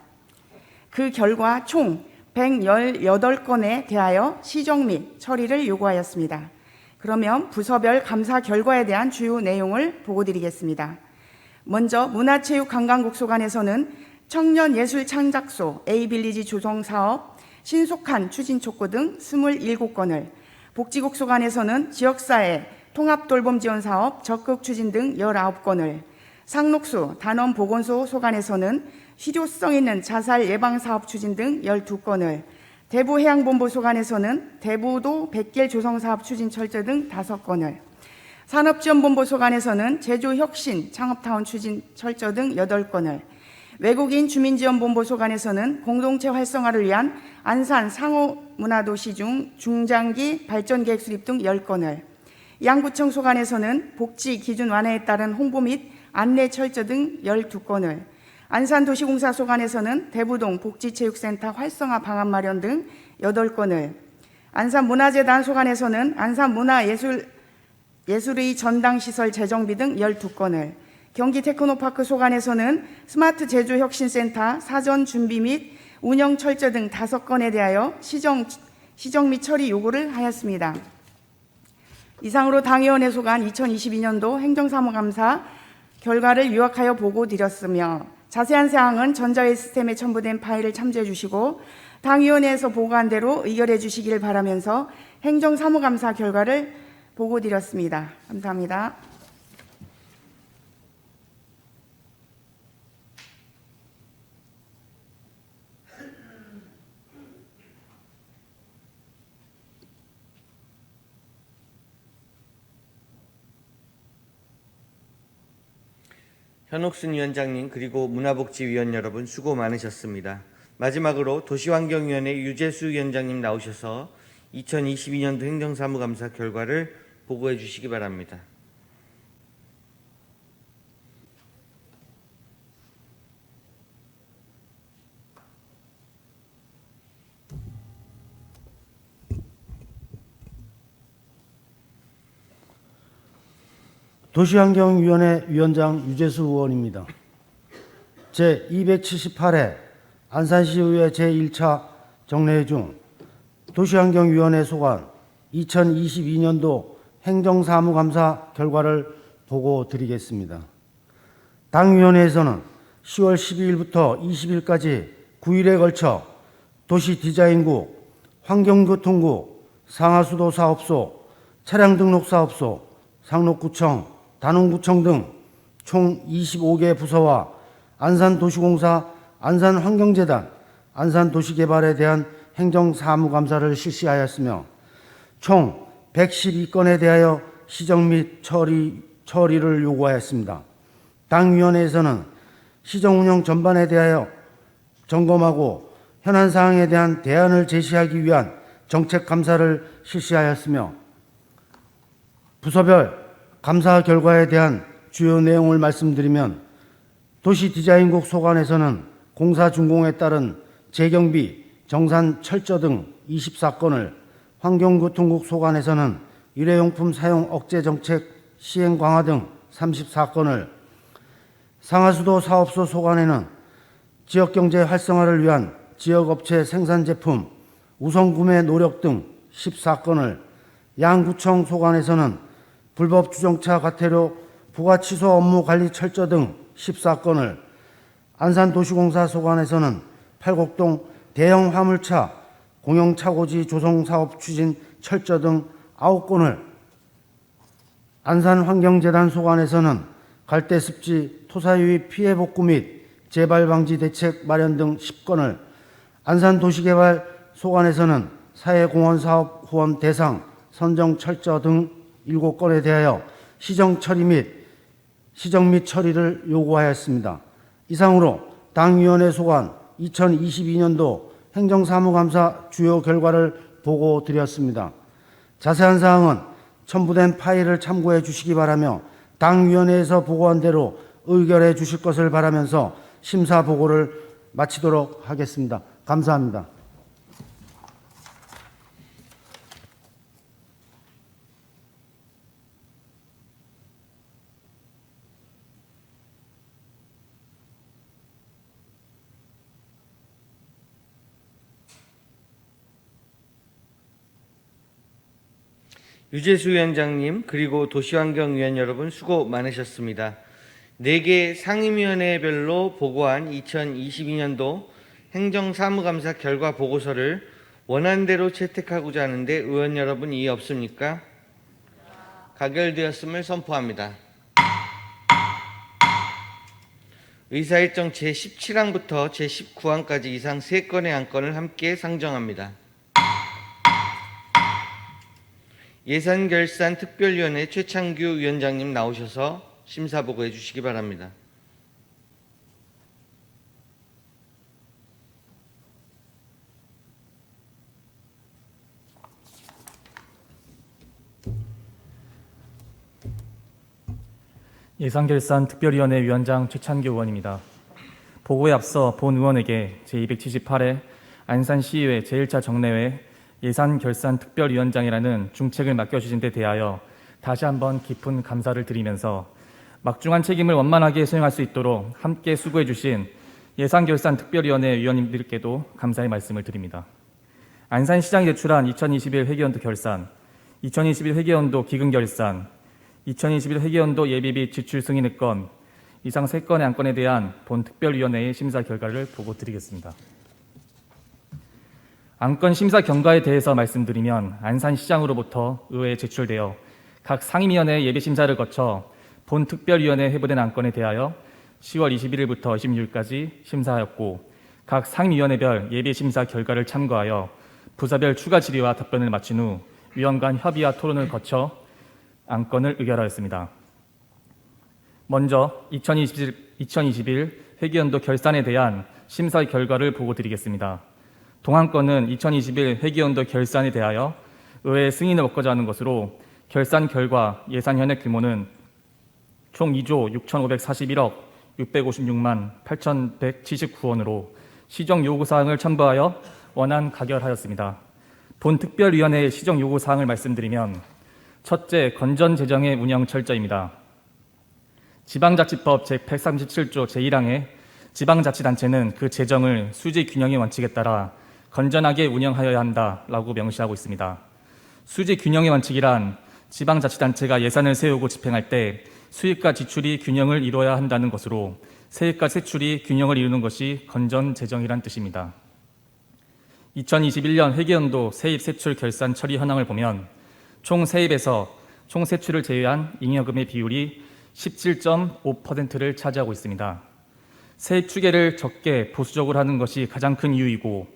그 결과 총 118건에 대하여 시정 및 처리를 요구하였습니다. 그러면 부서별 감사 결과에 대한 주요 내용을 보고드리겠습니다. 먼저 문화체육관광국 소관에서는 청년예술창작소, A빌리지 조성사업, 신속한 추진촉구 등 27건을, 복지국 소관에서는 지역사회 통합돌봄지원사업 적극추진 등 19건을, 상록수 단원보건소 소관에서는 실효성 있는 자살 예방사업 추진 등 12건을, 대부해양본부 소관에서는 대부도 백길 조성사업 추진 철저 등 5건을, 산업지원본부 소관에서는 제조혁신 창업타운 추진 철저 등 8건을, 외국인 주민지원본부 소관에서는 공동체 활성화를 위한 안산 상호문화도시 중 중장기 발전계획 수립 등 10건을, 양구청 소관에서는 복지 기준 완화에 따른 홍보 및 안내 철저 등 12건을, 안산도시공사 소관에서는 대부동 복지체육센터 활성화 방안 마련 등 8건을, 안산문화재단 소관에서는 안산문화예술의 전당시설 재정비 등 12건을, 경기 테크노파크 소관에서는 스마트 제주 혁신센터 사전 준비 및 운영 철저 등 5건에 대하여 시정 및 처리 요구를 하였습니다. 이상으로 당위원회 소관 2022년도 행정사무감사 결과를 요약하여 보고 드렸으며, 자세한 사항은 전자회 시스템에 첨부된 파일을 참조해 주시고 당위원회에서 보고한 대로 의결해 주시길 바라면서 행정사무감사 결과를 보고 드렸습니다. 감사합니다. 현옥순 위원장님 그리고 문화복지위원 여러분 수고 많으셨습니다. 마지막으로 도시환경위원회 유재수 위원장님 나오셔서 2022년도 행정사무감사 결과를 보고해 주시기 바랍니다. 도시환경위원회 위원장 유재수 의원입니다. 제278회 안산시의회 제1차 정례회 중 도시환경위원회 소관 2022년도 행정사무감사 결과를 보고 드리겠습니다. 당위원회에서는 10월 12일부터 20일까지 9일에 걸쳐 도시디자인구, 환경교통구, 상하수도 사업소, 차량등록사업소, 상록구청, 단원구청 등 총 25개 부서와 안산도시공사, 안산환경재단, 안산도시개발에 대한 행정사무감사를 실시하였으며 총 112건에 대하여 시정 및 처리를 요구하였습니다. 당위원회에서는 시정운영 전반에 대하여 점검하고 현안 사항에 대한 대안을 제시하기 위한 정책감사를 실시하였으며 부서별 감사 결과에 대한 주요 내용을 말씀드리면 도시디자인국 소관에서는 공사 준공에 따른 재경비, 정산 철저 등 24건을, 환경교통국 소관에서는 일회용품 사용 억제 정책 시행 강화 등 34건을, 상하수도 사업소 소관에는 지역경제 활성화를 위한 지역업체 생산제품 우선구매 노력 등 14건을, 양구청 소관에서는 불법 주정차 과태료 부가취소 업무 관리 철저 등 14건을, 안산도시공사 소관에서는 팔곡동 대형 화물차 공영차고지 조성사업 추진 철저 등 9건을, 안산환경재단 소관에서는 갈대습지 토사유입 피해 복구 및 재발 방지 대책 마련 등 10건을, 안산도시개발 소관에서는 사회공헌사업 후원 대상 선정 철저 등 7건에 대하여 시정 및 처리를 요구하였습니다. 이상으로 당위원회 소관 2022년도 행정사무감사 주요 결과를 보고 드렸습니다. 자세한 사항은 첨부된 파일을 참고해 주시기 바라며 당위원회에서 보고한 대로 의결해 주실 것을 바라면서 심사 보고를 마치도록 하겠습니다. 감사합니다. 유재수 위원장님 그리고 도시환경위원 여러분 수고 많으셨습니다. 4개 상임위원회별로 보고한 2022년도 행정사무감사 결과 보고서를 원안대로 채택하고자 하는데 의원 여러분 이의 없습니까? 가결되었음을 선포합니다. 의사일정 제17항부터 제19항까지 이상 3건의 안건을 함께 상정합니다. 예산결산특별위원회 최창규 위원장님 나오셔서 심사보고해 주시기 바랍니다. 예산결산특별위원회 위원장 최찬규 의원입니다. 보고에 앞서 본 의원에게 제278회 안산시의회 제1차 정례회 예산결산특별위원장이라는 중책을 맡겨주신 데 대하여 다시 한번 깊은 감사를 드리면서 막중한 책임을 원만하게 수행할 수 있도록 함께 수고해 주신 예산결산특별위원회 위원님들께도 감사의 말씀을 드립니다. 안산시장이 제출한 2021 회계연도 결산, 2021 회계연도 기금 결산, 2021 회계연도 예비비 지출 승인의 건 이상 3건의 안건에 대한 본 특별위원회의 심사 결과를 보고 드리겠습니다. 안건 심사 경과에 대해서 말씀드리면 안산시장으로부터 의회에 제출되어 각 상임위원회 예비심사를 거쳐 본 특별위원회에 회부된 안건에 대하여 10월 21일부터 26일까지 심사하였고 각 상임위원회별 예비심사 결과를 참고하여 부서별 추가 질의와 답변을 마친 후 위원 간 협의와 토론을 거쳐 안건을 의결하였습니다. 먼저 2021 회계연도 결산에 대한 심사 결과를 보고 드리겠습니다. 동안건은 2021 회계연도 결산에 대하여 의회 승인을 얻고자 하는 것으로 결산 결과 예산 현액 규모는 총 2조 6,541억 656만 8,179원으로 시정 요구사항을 첨부하여 원안 가결하였습니다. 본 특별위원회의 시정 요구사항을 말씀드리면 첫째, 건전재정의 운영 철저입니다. 지방자치법 제137조 제1항에 지방자치단체는 그 재정을 수지 균형의 원칙에 따라 건전하게 운영하여야 한다라고 명시하고 있습니다. 수지 균형의 원칙이란 지방자치단체가 예산을 세우고 집행할 때 수입과 지출이 균형을 이루어야 한다는 것으로 세입과 세출이 균형을 이루는 것이 건전재정이란 뜻입니다. 2021년 회계연도 세입 세출 결산 처리 현황을 보면 총 세입에서 총 세출을 제외한 잉여금의 비율이 17.5%를 차지하고 있습니다. 세입 추계를 적게 보수적으로 하는 것이 가장 큰 이유이고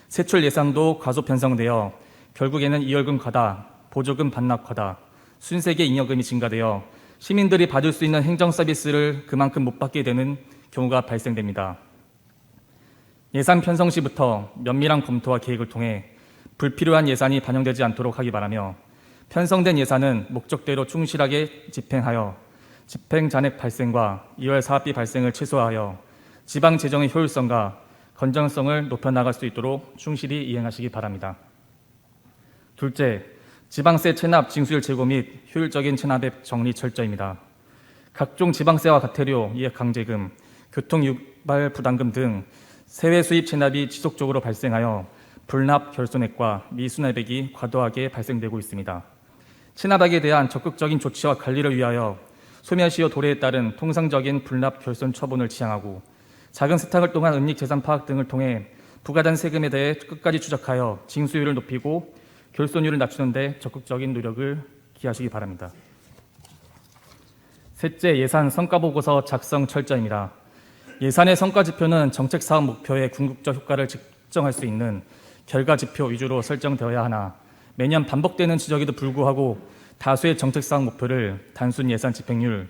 세출 예산도 과소 편성되어 결국에는 이월금 과다, 보조금 반납 과다, 순세계 잉여금이 증가되어 시민들이 받을 수 있는 행정 서비스를 그만큼 못 받게 되는 경우가 발생됩니다. 예산 편성 시부터 면밀한 검토와 계획을 통해 불필요한 예산이 반영되지 않도록 하기 바라며 편성된 예산은 목적대로 충실하게 집행하여 집행 잔액 발생과 이월 사업비 발생을 최소화하여 지방 재정의 효율성과 건전성을 높여나갈 수 있도록 충실히 이행하시기 바랍니다. 둘째, 지방세 체납 징수율 제고 및 효율적인 체납의 정리 철저입니다. 각종 지방세와 과태료, 이해강제금, 교통유발 부담금 등 세외 수입 체납이 지속적으로 발생하여 불납 결손액과 미수납액이 과도하게 발생되고 있습니다. 체납액에 대한 적극적인 조치와 관리를 위하여 소멸시효 도래에 따른 통상적인 불납 결손 처분을 지향하고 작은 세탁을 통한 은닉 재산 파악 등을 통해 부과된 세금에 대해 끝까지 추적하여 징수율을 높이고 결손율을 낮추는 데 적극적인 노력을 기하시기 바랍니다. 셋째, 예산 성과보고서 작성 철저입니다. 예산의 성과지표는 정책사업 목표의 궁극적 효과를 측정할 수 있는 결과지표 위주로 설정되어야 하나 매년 반복되는 지적에도 불구하고 다수의 정책사업 목표를 단순 예산 집행률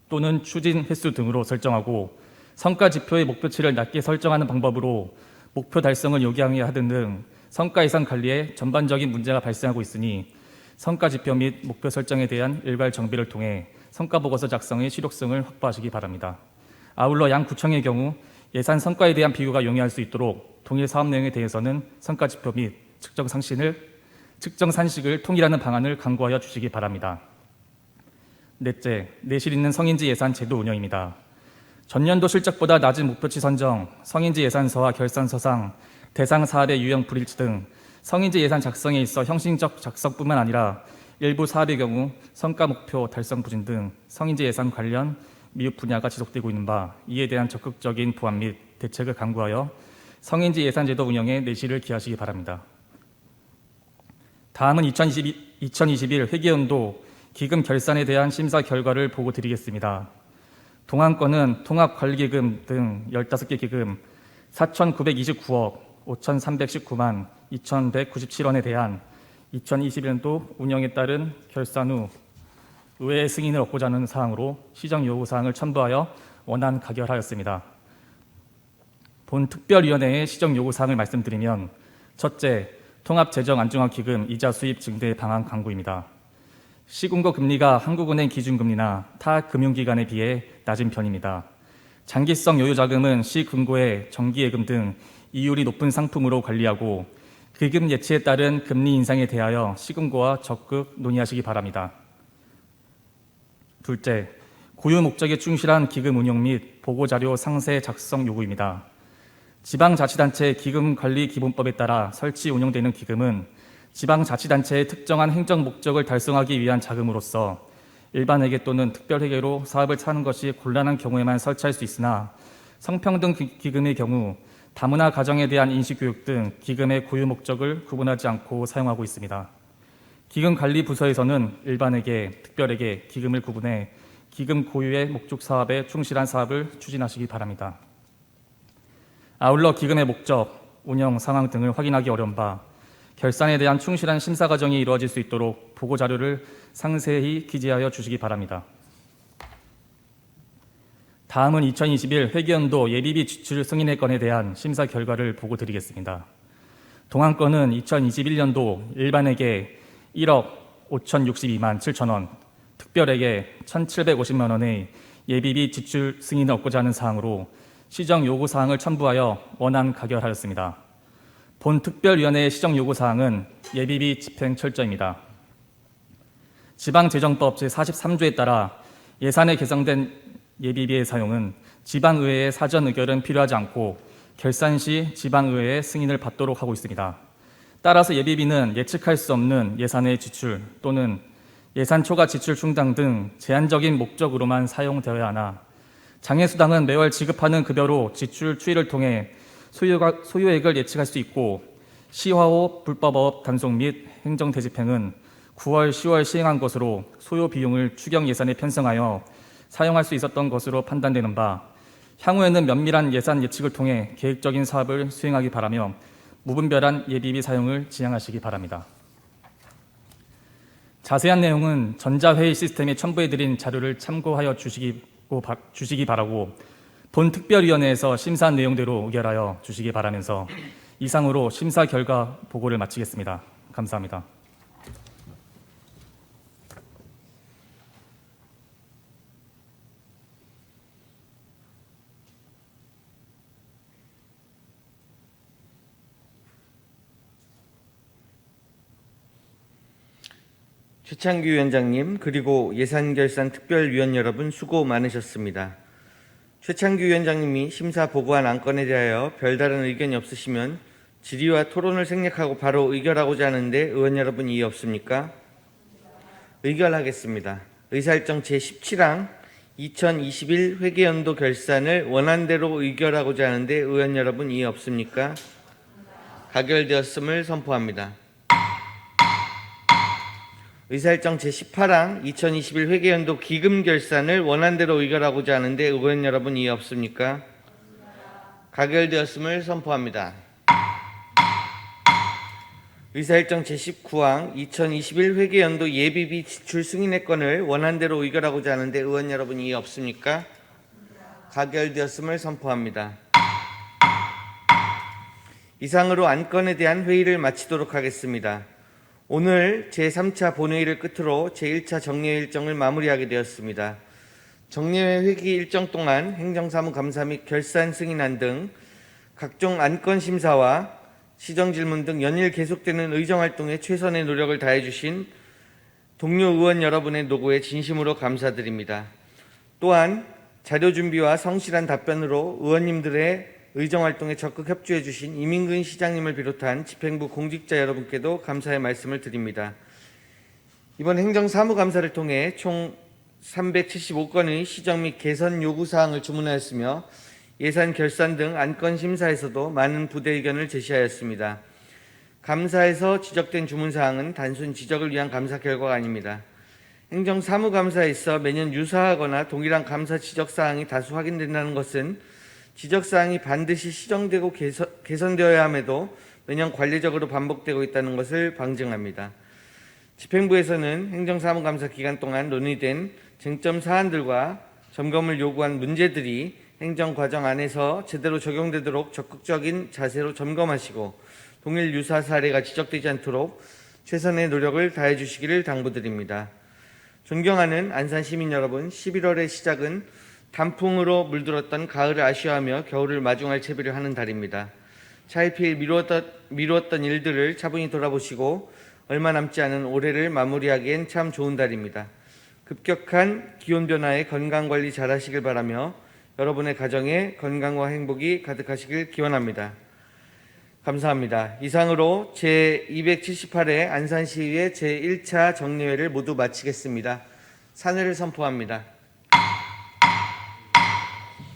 또는 추진 횟수 등으로 설정하고 성과지표의 목표치를 낮게 설정하는 방법으로 목표 달성을 요구하게 하는 등 성과 예산 관리에 전반적인 문제가 발생하고 있으니 성과지표 및 목표 설정에 대한 일괄 정비를 통해 성과보고서 작성의 실효성을 확보하시기 바랍니다. 아울러 양 구청의 경우 예산 성과에 대한 비교가 용이할 수 있도록 동일 사업 내용에 대해서는 성과지표 및 측정 산식을 통일하는 방안을 강구하여 주시기 바랍니다. 넷째, 내실 있는 성인지 예산 제도 운영입니다. 전년도 실적보다 낮은 목표치 선정, 성인지 예산서와 결산서상 대상 사업의 유형 불일치 등 성인지 예산 작성에 있어 형식적 작성뿐만 아니라 일부 사업의 경우 성과 목표 달성 부진 등 성인지 예산 관련 미흡 분야가 지속되고 있는 바 이에 대한 적극적인 보완 및 대책을 강구하여 성인지 예산 제도 운영에 내실을 기하시기 바랍니다. 다음은 2021 회계연도 기금 결산에 대한 심사 결과를 보고 드리겠습니다. 동안건은 통합관리기금 등 15개 기금 4,929억 5,319만 2,197원에 대한 2021년도 운영에 따른 결산 후 의회의 승인을 얻고자 하는 사항으로 시정 요구사항을 첨부하여 원안 가결하였습니다. 본 특별위원회의 시정 요구사항을 말씀드리면 첫째, 통합재정안정화기금 이자 수입 증대 방안 강구입니다. 시군거 금리가 한국은행 기준금리나 타 금융기관에 비해 낮은 편입니다. 장기성 여유자금은 시금고의 정기예금 등 이율이 높은 상품으로 관리하고 기금 예치에 따른 금리 인상에 대하여 시금고와 적극 논의하시기 바랍니다. 둘째, 고유 목적에 충실한 기금 운용 및 보고자료 상세 작성 요구입니다. 지방자치단체 기금관리기본법에 따라 설치 운영되는 기금은 지방자치단체의 특정한 행정 목적을 달성하기 위한 자금으로서 일반회계 또는 특별회계로 사업을 하는 것이 곤란한 경우에만 설치할 수 있으나 성평등 기금의 경우 다문화 가정에 대한 인식교육 등 기금의 고유 목적을 구분하지 않고 사용하고 있습니다. 기금관리부서에서는 일반회계, 특별회계, 기금을 구분해 기금 고유의 목적 사업에 충실한 사업을 추진하시기 바랍니다. 아울러 기금의 목적, 운영 상황 등을 확인하기 어려운 바 결산에 대한 충실한 심사 과정이 이루어질 수 있도록 보고 자료를 상세히 기재하여 주시기 바랍니다. 다음은 2021 회계연도 예비비 지출 승인의 건에 대한 심사 결과를 보고 드리겠습니다. 동안건은 2021년도 일반회계 1억 5,062만 7천 원, 특별회계 1,750만 원의 예비비 지출 승인을 얻고자 하는 사항으로 시정 요구 사항을 첨부하여 원안 가결하였습니다. 본 특별위원회의 시정 요구 사항은 예비비 집행 철저입니다. 지방재정법 제43조에 따라 예산에 개정된 예비비의 사용은 지방의회의 사전 의결은 필요하지 않고 결산 시 지방의회의 승인을 받도록 하고 있습니다. 따라서 예비비는 예측할 수 없는 예산의 지출 또는 예산 초과 지출 충당 등 제한적인 목적으로만 사용되어야 하나 장애수당은 매월 지급하는 급여로 지출 추이를 통해 소요액을 예측할 수 있고 시화호 불법업 단속 및 행정대집행은 9월, 10월 시행한 것으로 소요 비용을 추경 예산에 편성하여 사용할 수 있었던 것으로 판단되는 바 향후에는 면밀한 예산 예측을 통해 계획적인 사업을 수행하기 바라며 무분별한 예비비 사용을 지양하시기 바랍니다. 자세한 내용은 전자회의 시스템에 첨부해드린 자료를 참고하여 주시기 바라고 본 특별위원회에서 심사한 내용대로 의결하여 주시기 바라면서 이상으로 심사 결과 보고를 마치겠습니다. 감사합니다. 최창규 위원장님 그리고 예산결산특별위원 여러분 수고 많으셨습니다. 최창규 위원장님이 심사 보고한 안건에 대하여 별다른 의견이 없으시면 질의와 토론을 생략하고 바로 의결하고자 하는데 의원 여러분 이의 없습니까? 의결하겠습니다. 의사일정 제17항 2021 회계연도 결산을 원안대로 의결하고자 하는데 의원 여러분 이의 없습니까? 가결되었음을 선포합니다. 의사일정 제18항 2021 회계연도 기금 결산을 원안대로 의결하고자 하는데 의원 여러분 이의 없습니까? 가결되었음을 선포합니다. 의사일정 제19항 2021 회계연도 예비비 지출 승인의 건을 원안대로 의결하고자 하는데 의원 여러분 이의 없습니까? 가결되었음을 선포합니다. 이상으로 안건에 대한 회의를 마치도록 하겠습니다. 오늘 제3차 본회의를 끝으로 제1차 정례회 일정을 마무리하게 되었습니다. 정례회 회기 일정 동안 행정사무감사 및 결산 승인안 등 각종 안건 심사와 시정질문 등 연일 계속되는 의정활동에 최선의 노력을 다해주신 동료 의원 여러분의 노고에 진심으로 감사드립니다. 또한 자료 준비와 성실한 답변으로 의원님들의 의정활동에 적극 협조해 주신 이민근 시장님을 비롯한 집행부 공직자 여러분께도 감사의 말씀을 드립니다. 이번 행정사무감사를 통해 총 375건의 시정 및 개선 요구사항을 주문하였으며 예산 결산 등 안건 심사에서도 많은 부대 의견을 제시하였습니다. 감사에서 지적된 주문사항은 단순 지적을 위한 감사 결과가 아닙니다. 행정사무감사에 있어 매년 유사하거나 동일한 감사 지적사항이 다수 확인된다는 것은 지적사항이 반드시 시정되고 개선되어야 함에도 매년 관례적으로 반복되고 있다는 것을 방증합니다. 집행부에서는 행정사무감사 기간 동안 논의된 쟁점 사안들과 점검을 요구한 문제들이 행정과정 안에서 제대로 적용되도록 적극적인 자세로 점검하시고 동일 유사 사례가 지적되지 않도록 최선의 노력을 다해 주시기를 당부드립니다. 존경하는 안산 시민 여러분, 11월의 시작은 단풍으로 물들었던 가을을 아쉬워하며 겨울을 마중할 채비를 하는 달입니다. 차일피일 미루었던 일들을 차분히 돌아보시고 얼마 남지 않은 올해를 마무리하기엔 참 좋은 달입니다. 급격한 기온 변화에 건강관리 잘하시길 바라며 여러분의 가정에 건강과 행복이 가득하시길 기원합니다. 감사합니다. 이상으로 제278회 안산시의회 제1차 정례회를 모두 마치겠습니다. 산회를 선포합니다.